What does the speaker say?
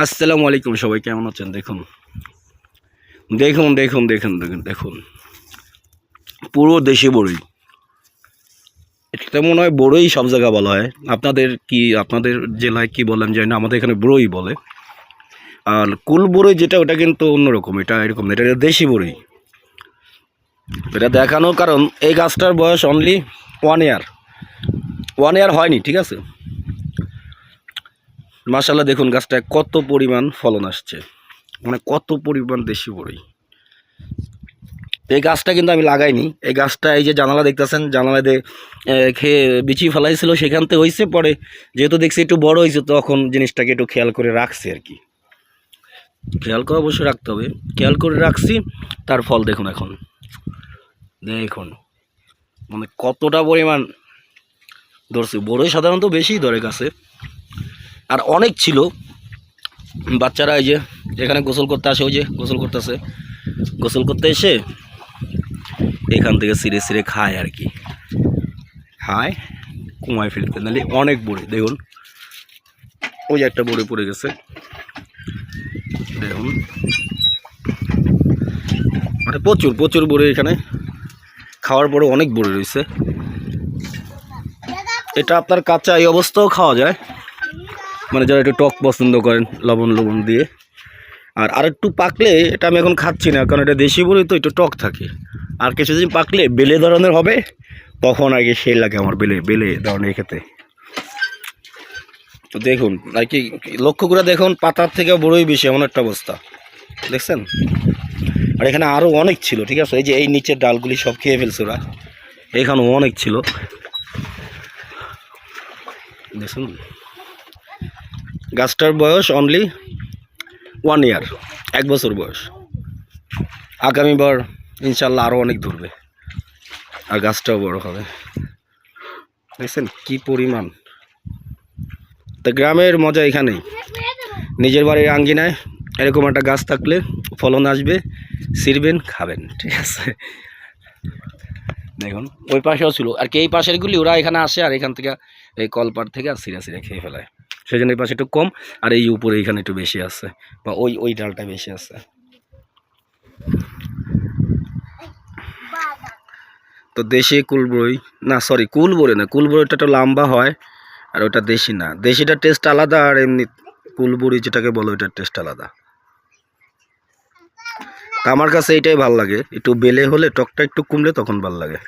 আসসালামু আলাইকুম, সবাই কেমন আছেন? দেখুন দেখুন দেখুন দেখুন দেখুন দেখুন পুরো দেশি বড়ই। এটা মনে হয় বড়ই সব জায়গা বলা হয়। আপনাদের জেলায় কি বলেন জানি না, আমাদের এখানে বড়ই বলে। আর কুল বড়ই যেটা, ওটা কিন্তু অন্যরকম, এটা এরকম না, এটা দেশি বড়ই। এটা দেখানোর কারণ, এই গাছটার বয়স অনলি 1 ইয়ার, 1 ইয়ার হয়নি, ঠিক আছে। মাশাআল্লাহ, দেখুন গাছটায় কত পরিমাণ ফলন আসছে, মানে কত পরিমাণ দেশি বড়ই। এই গাছটা কিন্তু আমি লাগাইনি, এই গাছটা এই যে জানালা দেখতেছেন, জানালা দিয়ে খেয়ে বিচি ফেলাইছিল, সেখান থেকে হয়েছে। পরে যেহেতু দেখছি একটু বড় হয়েছে, তখন জিনিসটাকে একটু খেয়াল করে রাখছি আর কি। খেয়াল করে অবশ্যই রাখতে হবে, খেয়াল করে রাখছি। তার ফল দেখুন, এখন দেখুন মানে কতটা পরিমাণ ধরছে। বড়ই সাধারণত বেশি ধরে গাছে, আর অনেক ছিল। বাচ্চারা এই যে এখানে গোসল করতে আসে, ওই যে গোসল করতেছে, গোসল করতে এসে এখান থেকে ছিঁড়ে ছিঁড়ে খায় আর কি, খায় কুমায় ফেলতে। নাহলে অনেক বড়ি দেখুন, ওই যে একটা বড়ি পড়ে গেছে দেখুন, মানে প্রচুর প্রচুর বড়ি এখানে। খাওয়ার পরে অনেক বড়ি রয়েছে। এটা আপনার কাঁচা এই অবস্থাও খাওয়া যায়, মানে যারা একটু টক পছন্দ করেন, লবণ লবণ দিয়ে। আর আরেকটু পাকলে, এটা আমি এখন খাচ্ছি না কারণ এটা দেশি বড়ি তো, একটু টক থাকে। আর কিছুদিন পাকলে বেলে ধরনের হবে, তখন আগে সেই লাগে আমার বেলে বেলে ধরনের খেতে। তো দেখুন আর কি, লক্ষ্য করে দেখুন, পাতার থেকে বড়ই বেশি, এমন একটা অবস্থা দেখছেন। আর এখানে আরও অনেক ছিল, ঠিক আছে। এই যে এই নিচের ডালগুলি সব খেয়ে ফেলছে ওরা, এখানেও অনেক ছিল দেখুন। গাছটার বয়স অনলি 1 ইয়ার, 1 বছর বয়স। আগামীবার ইনশাল্লাহ আরও অনেক ধরবে, আর গাছটাও বড় হবে। দেখছেন কি পরিমাণ। তা গ্রামের মজা এখানেই, নিজের বাড়ির আঙ্গিনায় এরকম একটা গাছ থাকলে ফলন আসবে, ছিঁড়বেন, খাবেন, ঠিক আছে। দেখুন ওই পাশেও ছিল, আর কি এই পাশেরগুলি ওরা এখানে আসে, আর এখান থেকে এই কলপাড় থেকে আর ছিঁড়া ছিঁড়া খেয়ে ফেলায়। সেই জন্য এই পাশে একটু কম, আর এই উপরে এখানে একটু বেশি আছে, বা ওই ওই ডালটা বেশি আছে। তো দেশি কুলবড়ই না, সরি কুলবড়ি না, কুলবড়িটা একটু লম্বা হয়, আর ওটা দেশি না। দেশিটার টেস্ট আলাদা, আর এমনি কুলবড়ি যেটাকে বলো, ওইটার টেস্ট আলাদা। আমার কাছে এইটাই ভাল লাগে, একটু বেলে হলে, টকটা একটু কমলে তখন ভাল লাগে।